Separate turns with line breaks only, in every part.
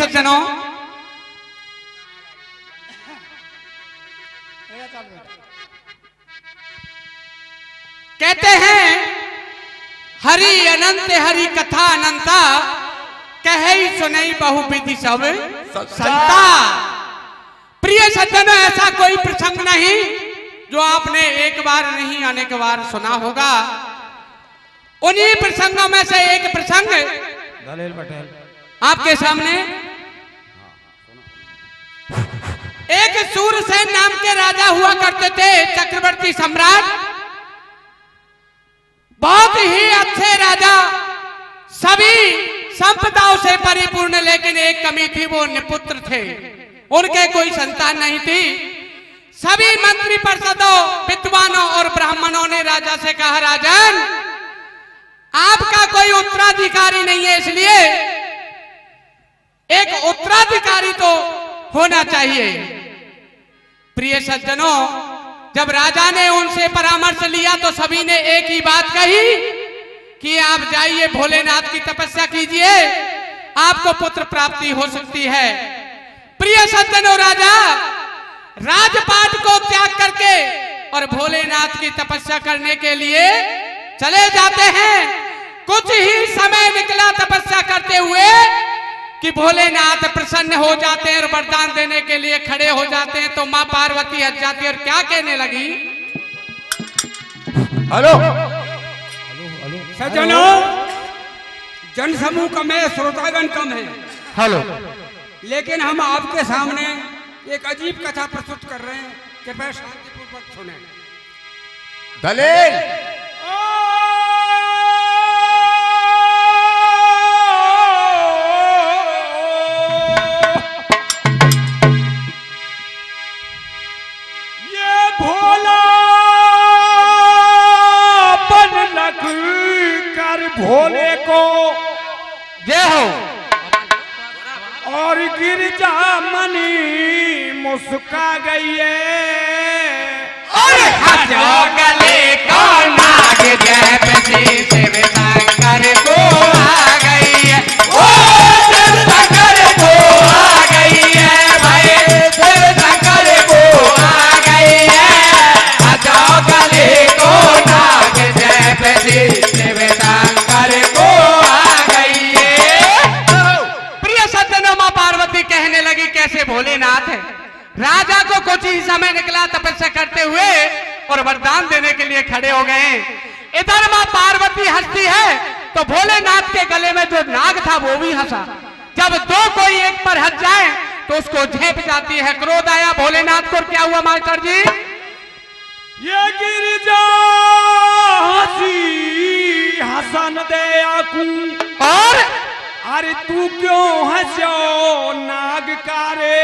सज्जनों, कहते हैं हरि अनंत हरि कथा अनंता, कहे सुनई बहुविधि सब संता। प्रिय सज्जनों, ऐसा कोई प्रसंग नहीं जो आपने एक बार नहीं अनेक बार सुना होगा। उन्हीं प्रसंगों में से एक प्रसंग
दलेल पटेल
आपके सामने। एक सूरसेन नाम के राजा हुआ करते थे, चक्रवर्ती सम्राट, बहुत ही अच्छे राजा, सभी संपदाओं से परिपूर्ण, लेकिन एक कमी थी, वो निपुत्र थे, उनके कोई संतान नहीं थी। सभी मंत्री परिषदों, विद्वानों और ब्राह्मणों ने राजा से कहा, राजन आपका कोई उत्तराधिकारी नहीं है, इसलिए एक उत्तराधिकारी तो होना चाहिए। प्रिय सज्जनों, जब राजा ने उनसे परामर्श लिया तो सभी ने एक ही बात कही कि आप जाइए भोलेनाथ की तपस्या कीजिए, आपको पुत्र प्राप्ति हो सकती है। प्रिय सज्जनों, राजा राजपाट को त्याग करके और भोलेनाथ की तपस्या करने के लिए चले जाते हैं। कुछ ही समय निकला तपस्या करते हुए कि भोलेनाथ प्रसन्न हो जाते हैं और वरदान देने के लिए खड़े हो जाते हैं। तो मां पार्वती हंस जाती है और क्या कहने लगी,
हेलो
सज्जनों, जन समूह कम है, श्रोतागण कम है,
हेलो,
लेकिन हम आपके सामने एक अजीब कथा प्रस्तुत कर रहे हैं, कृपया शांतिपूर्वक सुने।
दलेल
ये भोला बन लग कर भोले को
जय हो।
और गिरजा मनी मुस्का गई है,
और हंसो गले को नाग, जय बसी शिव शंकर को आ गई है, ओ शिव शंकर को आ गई है, भाई शिव शंकर को आ गई है। हंसो गले को नाग, जय बसी शिव शंकर को आ गई है। प्रिय सज्जनों, मां पार्वती कहने लगी, कैसे भोलेनाथ है। राजा को कुछ ही समय निकला तपस्या करते हुए और वरदान देने के लिए खड़े हो गए। इधर मां पार्वती हंसती है तो भोलेनाथ के गले में जो नाग था वो भी हंसा। जब दो कोई एक पर हंस जाए तो उसको झेप जाती है। क्रोध आया भोलेनाथ को। क्या हुआ मास्टर जी?
ये गिरजा हंसी हसन दे आकू,
और
अरे तू क्यों हंसो नाग कारे,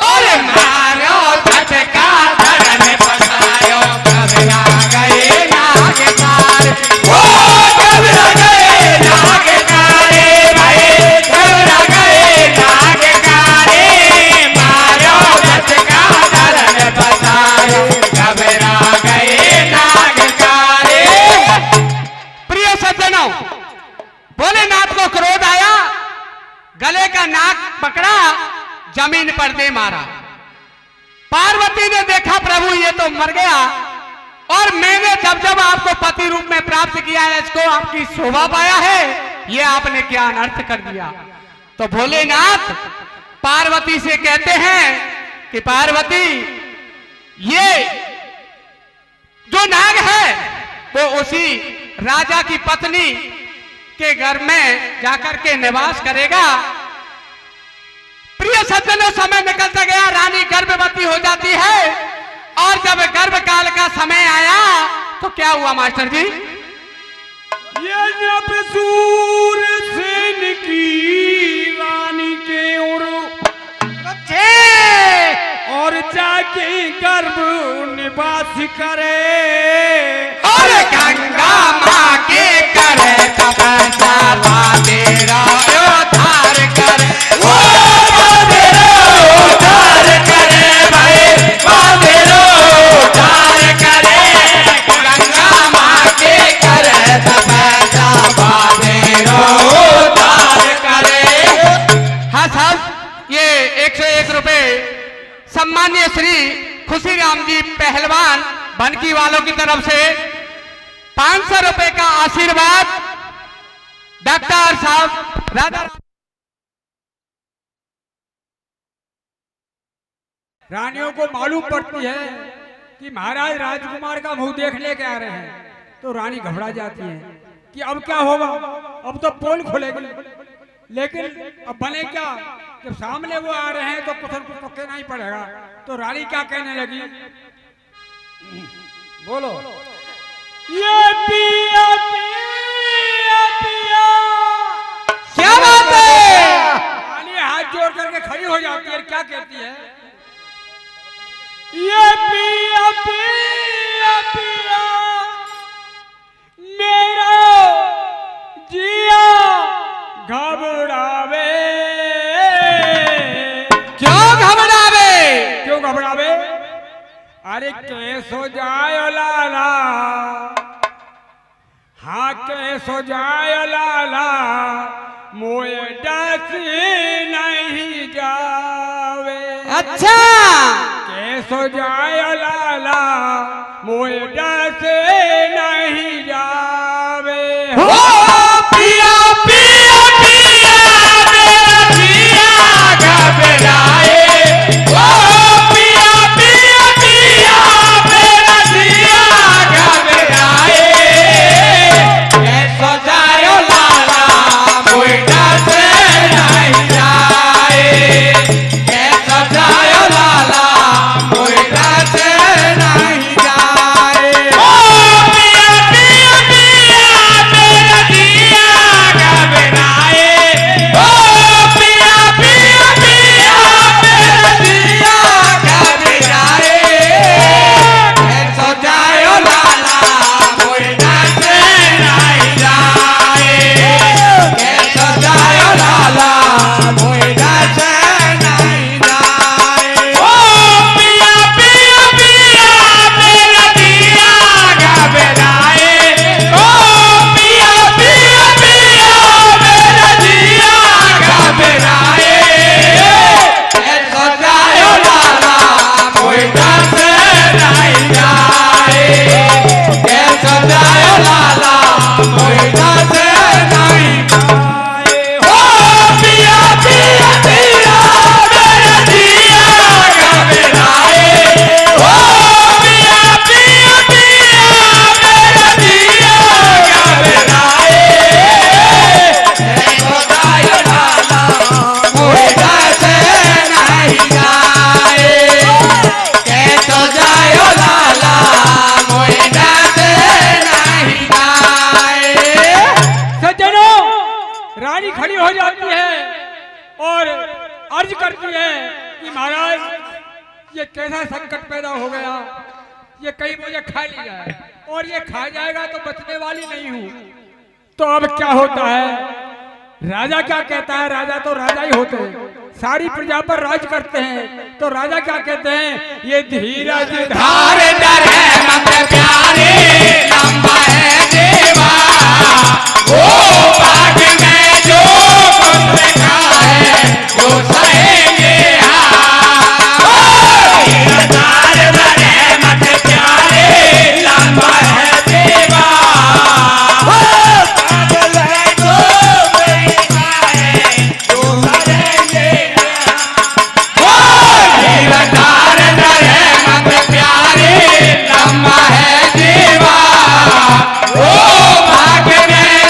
और मारो झटका धरन फसायो, घबरा गए नाग कारे, ओ घबरा गए नाग कारे, भाई घबरा गए नाग कारे, मारो झटका धरन फसायो, घबरा गए नाग कारे। प्रिय सज्जनों, भोलेनाथ को क्रोध आया, गले का नाग पकड़ा, जमीन पर दे मारा। पार्वती ने देखा, प्रभु ये तो मर गया, और मैंने जब जब आपको पति रूप में प्राप्त किया है, इसको आपकी शोभा पाया है, ये आपने क्या अनर्थ कर दिया। तो भोलेनाथ पार्वती से कहते हैं कि पार्वती, ये जो नाग है वो उसी राजा की पत्नी के घर में जाकर के निवास करेगा। प्रिय सज्जनों, समय निकलता गया, रानी गर्भवती हो जाती है, और जब गर्भकाल का समय आया तो क्या हुआ मास्टर जी?
ये जब सूरसेन की रानी के और जाके गर्भ निवास करे,
और गंगा माँ के करे तपस्या, तेरा उद्धार करे, वो तेरा उद्धार करे, भाई तेरा उद्धार करे, गंगा माँ के करे तपस्या, तेरा उद्धार करे। खुशी राम जी पहलवान बनकी वालों की तरफ से 500 रुपए का आशीर्वाद डॉक्टर साहब राधा।
रानियों को मालूम पड़ती है कि महाराज राजकुमार का मुंह देखने के आ रहे हैं, तो रानी घबरा जाती है कि अब क्या होगा, अब तो पोल खुलेगी। लेकिन अब बने क्या, जब सामने वो आ रहे हैं तो कुछ न कुछ तो कहना ही पड़ेगा। तो रानी क्या कहने लगी, बोलो, ये पिया पिया पिया।
क्या बात है?
रानी हाथ जोड़ करके खड़ी हो जाती है, क्या कहती है, ये पिया पिया पिया मेरा जिया घबरावे।
क्यों घबरावे?
क्यों घबरावे? अरे कैसो जायो लाला, हाँ कैसो जायो लाला, मोए डसी नहीं जावे।
अच्छा,
कैसो जायो लाला, मोए डसे नहीं जावे।
हो पिया पिया पिया मेरा जिया घबराए। हो पिया पिया पिया मेरा जिया घबराए। कैसो जायो लाला, मोए डसे नहीं जाए। कैसो जायो लाला, मोए डसे नहीं जाए। हो पिया पिया पिया मेरा जिया घबराए। हो पिया पिया पिया मेरा जिया घबराए। कैसो जायो लाला, मोए डसे नहीं जाए। कैसो जायो लाला, मोए डसे नहीं जाए। हो पिया पिया पिया मेरा जिया घबराए। हो पिया पिया पिया मेरा जिया घबराए। कैसो जायो लाला, मोए डसे नहीं जाए। कैसो जायो लाला, मोए डसे नहीं जाए। हो पिया पिया पिया मेरा जिया घबराए। हो पिया पिया पिया मेरा जिया घबराए। कैसो जायो लाला, मोए डसे नहीं जाए। कैसो जायो लाला, मोए डसे नहीं जाए।
सज्जनों, रानी खड़ी हो जाती है और अर्ज करती है कि महाराज ये कैसा संकट पैदा हो गया, ये कहीं मुझे खा लिया है, और ये खा जाएगा तो बचने वाली नहीं हूँ। तो अब क्या होता है, राजा क्या कहता है, राजा तो राजा ही होते हैं, सारी प्रजा पर राज करते हैं। तो राजा क्या कहते हैं, ये धीरज
धार डर है मत प्यारे, लंबा है देवा। वो बाग में जो कुछ लिखा है, वो सहेंगे हाँ। धार डर है मत प्यारे, लंबा है देवा। वो बाग में जो कुछ लिखा है, वो सहेंगे हाँ। धीरधार डर है मत प्यारे, लंबा है जीवा। ओ भाग में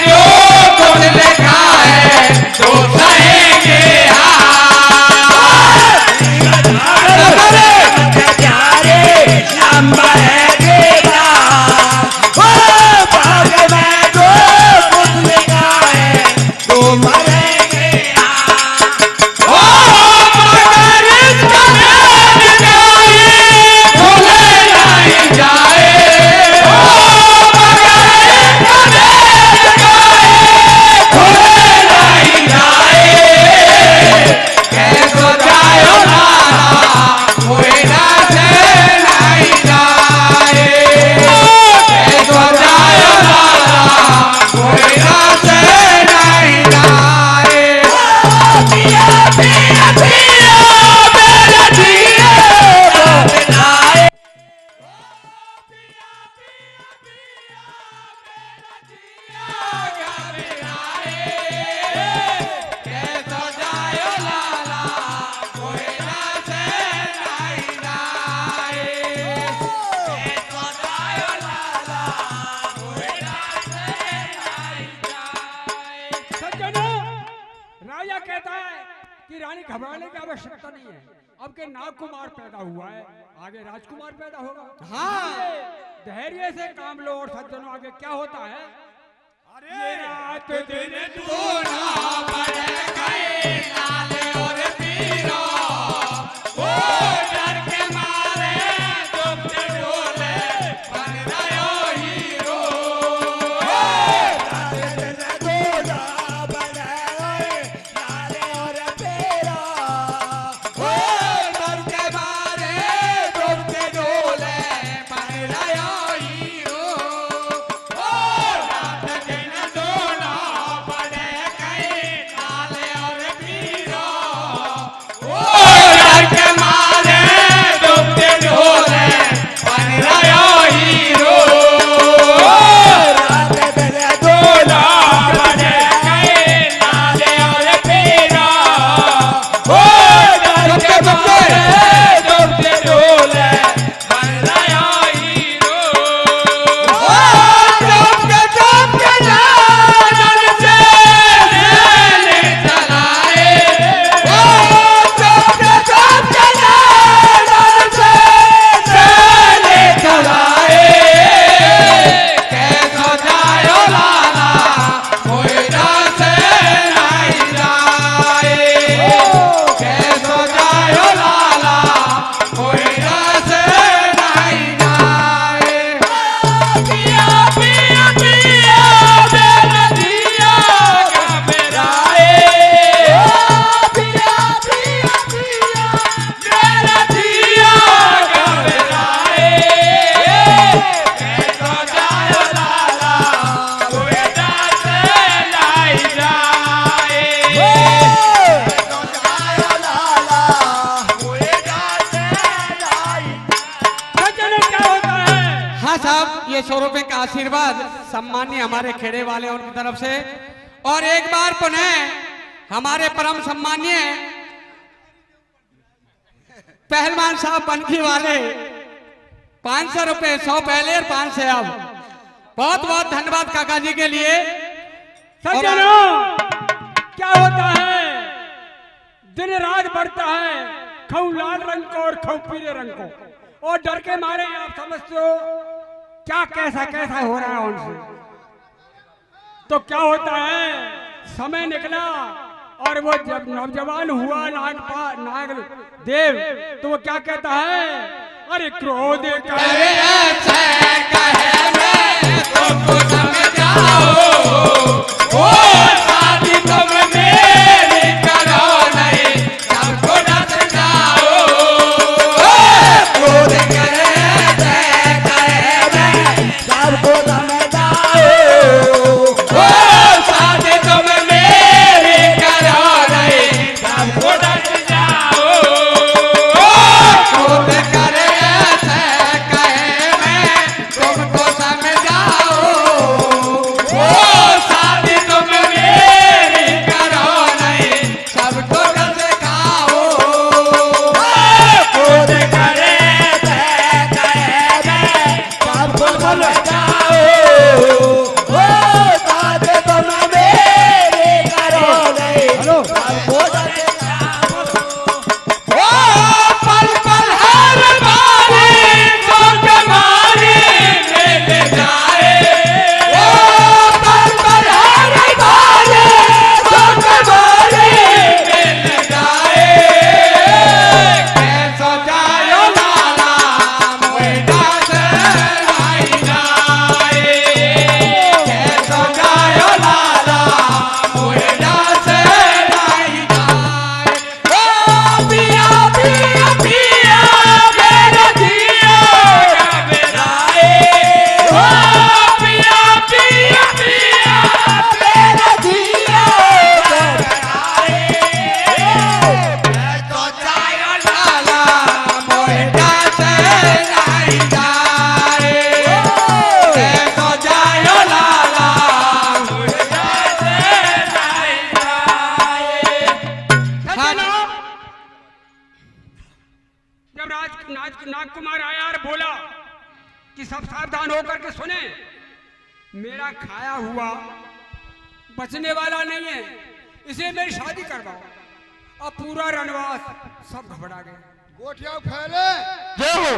यह कहता है कि रानी घबराने की आवश्यकता नहीं है। अब के नागकुमार पैदा हुआ है, आगे राजकुमार पैदा होगा।
हाँ।
धैर्य से काम लो और सज्जनों आगे क्या होता है।
अरे
रात दिन
दोना पड़ गए लाले और पीरा, ओ डर के मारे डूबते डोले बन रहे हीरो। डर के मारे डूबते डोले बन रहे हीरो। रात दिन दोना पड़ गए लाले और पीरा, ओ डर के मारे डूबते डोले बन रहे हीरो। रात दिन दोना पड़ गए लाले और पीरा, ओ डर के मारे डूबते डोले बन रहे हीरो। चुप के जानन से लेने चलाए, ओ चुप के जानन से लेने चलाए। कैसो जायो लाला कोई डर से नहीं जाए, कैसो जायो लाला कोई डर से नहीं जाए। पिया पिया पिया मेरा जिया घबराए, पिया पिया पिया मेरा जिया घबराए। कैसो जायो लाला कोई डर से नहीं जाए, कैसो जायो लाला कोई डर से नहीं।
सज्जनों क्या होता है।
हाँ साहब, ये 100 रुपए का आशीर्वाद सम्मान्य हमारे खेड़े वाले उनकी तरफ से, और एक बार पुनः हमारे परम सम्मान्य पहलवान साहब बनकी वाले 500 रुपए, 100 पहले और 500 अब। बहुत बहुत धन्यवाद काका जी के लिए।
सज्जनों क्या होता है, दिन रात बढ़ता है, खऊ लाल रंग को और खऊ पीले रंग को, और डर के मारे आप समझते हो क्या कैसा कैसा हो रहा है उनसे। तो क्या होता है, समय निकला और वो जब नौजवान हुआ नाग देव, तो वो क्या कहता है, अरे क्रोध करे
ऐसे कहे मैं तुमको समझाओ, ओ शादी तुम मेरी करो नहीं, सबको डस जाओ। क्रोध करे ऐसे कहे मैं सबको समझाओ, ओ शादी तुम मेरी करो नहीं, सबको डस जाओ। क्रोध करे ऐसे कहे मैं तुमको समझाओ, ओ शादी तुम मेरी करो नहीं, सबको डस खाओ। क्रोध करे ऐसे कहे मैं सबको समझाओ, ओ शादी तुम मेरी करो नहीं, सबको डस खाओ। ओ पल पल हर बारी तो कमारी मिल जाए, ओ पल पल हर बारी तो कमारी मिल जाए। कैसो जायो लाला मोए डस नहीं जाए, कैसो जायो लाला मोए डस नहीं जाए। ओ पिया पिया पिया मेरा जिया घबराए, ओ पिया पिया पिया मेरा जिया घबराए। कैसो जायो लाला मोए डस नहीं जाए, कैसो जायो लाला मोए डस नहीं जाए।
सज्जनों, जब नागकुमार आया और बोला कि सब सावधान होकर के सुने, मेरा खाया हुआ बचने वाला नहीं है, इसे मेरी शादी करवाओ। अब पूरा रणवास सब घबरा गए।
गोटियां फैले।
जय हो।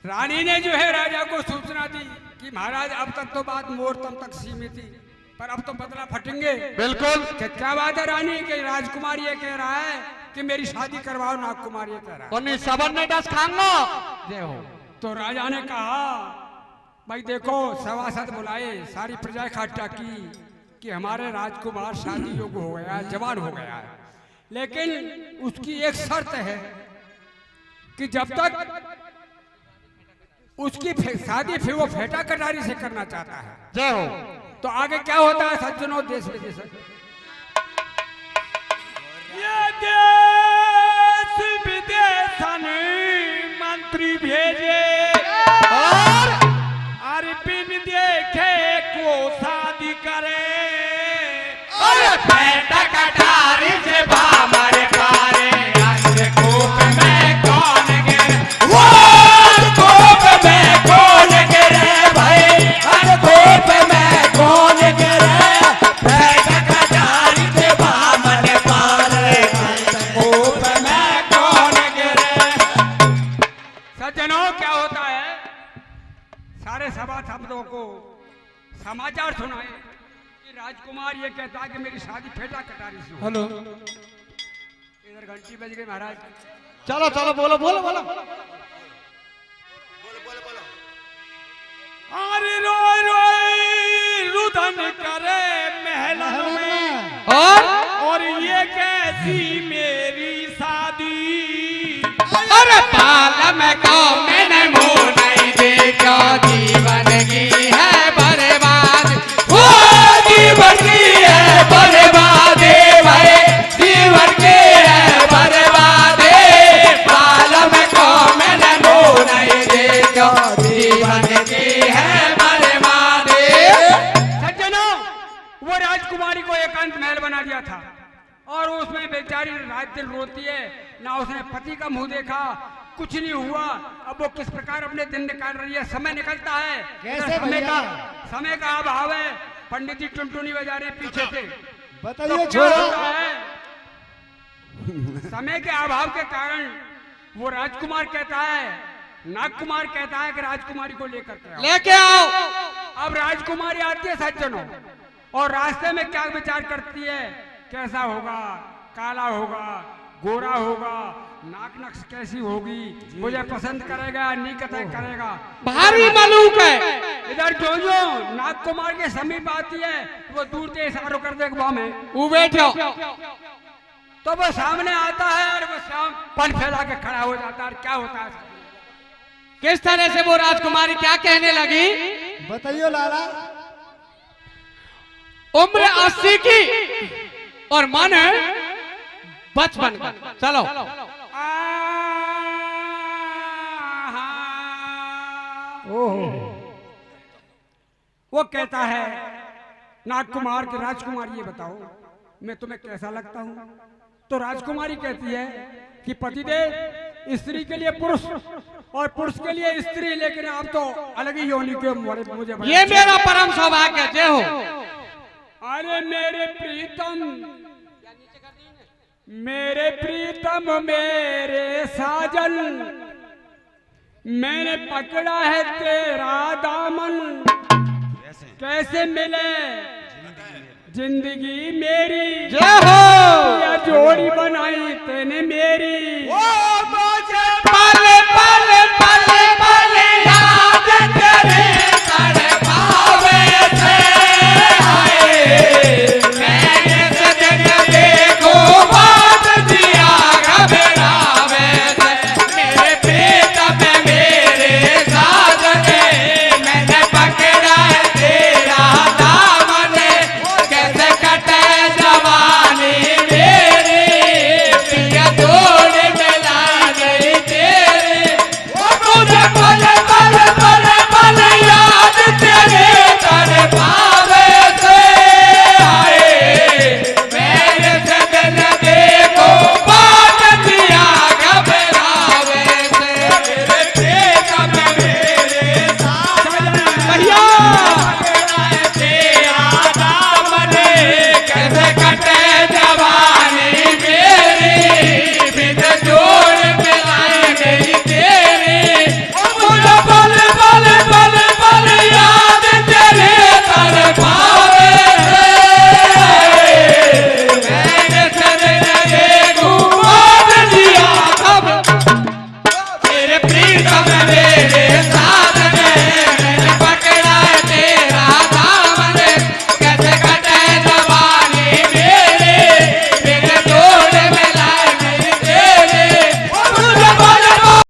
रानी ने जो है राजा को सूचना दी कि महाराज अब तक तो बात मोर तम तक सीमित थी, पर अब तो बदला फटेंगे।
बिल्कुल।
क्या बात है रानी कि राजकुमार ये कह रहा है कि मेरी शादी करवाओ, नागकुमार ये कह रहा है।
उन्हीं सबन ने दस खांगो। जय हो।
तो राजा ने कहा भाई देखो, सभासद बुलाए, सारी प्रजा इकट्ठा की कि हमारे राजकुमार शादी योग्य हो गया है, जवान हो गया है, लेकिन उसकी एक शर्त है कि जब तक उसकी शादी फिर वो फेटा कटारी से करना चाहता है।
जय हो।
तो आगे क्या होता है सज्जनों, देश विदेश ये देश विदेश मंत्री भेजे
और
अरे बिन देखे को शादी करे।
अरे फेटा कटारी से भामर पारे, अंधकूप में कौन गिरे, वो अंधकूप में कौन गिरे भाई, अंधकूप में कौन गिरे, फेटा कटारी से भामर पारे, अंधकूप में कौन गिरे।
सज्जनों क्या होता है, सारे सभा शब्दों को समाचार सुनाए कि राजकुमार ये कहता है कि मेरी शादी फेटा कटारी से हो।
हेलो।
इधर घंटी बज गई महाराज।
चलो चलो बोलो बोलो बोलो।
अरे रोए रोए रुदन करे महलन में, और ये कैसी मेरी शादी।
अरे पाल में को मैंने मुंह नहीं देखा, जीवन की है बर्बाद, वो जीवन की है बर्बाद भाई, जीवन की है बर्बाद, पाल में को मैंने मुंह नहीं देखा, जीवन की है बर्बाद।
सज्जनों वो राजकुमारी को एकांत महल बना दिया था, और उसमें बेचारी रात दिन रोती है, ना उसने पति का मुंह देखा, कुछ नहीं हुआ। अब वो किस प्रकार अपने दिन निकाल रही है, समय निकलता है,
कैसे
समय
भैया?
समय का अभाव है। पंडित जी टुनटुनी बजा रहे पीछे से।
बताइए
तो क्या
छोड़ो।
होता है, समय के अभाव के कारण वो राजकुमार कहता है, नागकुमार कहता है कि राजकुमारी को लेकर के आओ।
लेके आओ।
अब राजकुमारी आती है सज्जनों, और रास्ते में क्या विचार करती है, कैसा होगा, काला होगा, गोरा होगा, नाक नक्श कैसी होगी, मुझे पसंद करेगा नहीं करेगा।
भारी मलूक है।
इधर जो जो नागकुमार के समीप आती है, वो दूर से इशारों कर दे में
वो बैठो।
तो वो सामने आता है, और वो पन फैला के खड़ा हो जाता है। और क्या होता है,
किस तरह से वो राजकुमारी क्या कहने लगी।
बताइए लाला।
उम्र 80 की और मन 55 का। चलो।
ओहो।
वो कहता है नागकुमार के राजकुमार ये बताओ मैं तुम्हें कैसा लगता हूँ। तो राजकुमारी कहती है कि पतिदेव स्त्री के लिए पुरुष और पुरुष के लिए स्त्री, लेकिन आप तो अलग ही योनि के मुझे
ये मेरा परम सौभाग्य। जय हो।
अरे मेरे प्रीतम मेरे साजन, मैंने पकड़ा है तेरा दामन, कैसे मिले जिंदगी मेरी।
जय हो।
या जोड़ी बनाई तेने मेरी।